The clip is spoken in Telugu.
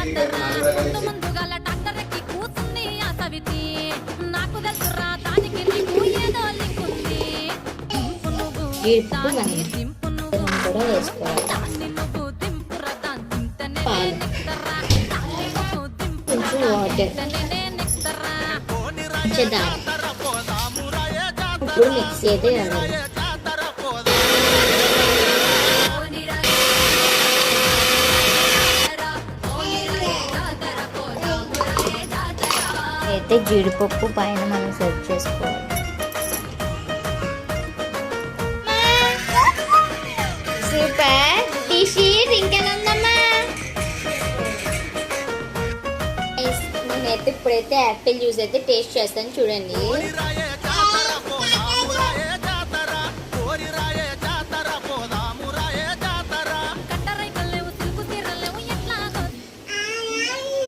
ముందుగాల డాక్టర్ ఎక్కి కూర్చుంది ఆ సవితి నాకు తెలుసురా దానికి నీకు ఏదో లింక్ ఉంది దాన్ని దింపు నువ్వు దాన్ని నువ్వు దింపురా దాన్ని దింపుతనే నిక్తరా దాన్ని నువ్వు దింపురా దింపుతనే నిక్తరా ఇప్పుడు మిక్సీ అయితే కావాలి. అయితే జీడిపప్పు పైన మనం సెట్ చేసుకోవాలి. సూపర్ డిష్ ఇంకేనా ఉందమ్మా? నేనైతే ఇప్పుడైతే యాపిల్ జ్యూస్ అయితే టేస్ట్ చేస్తాను చూడండి.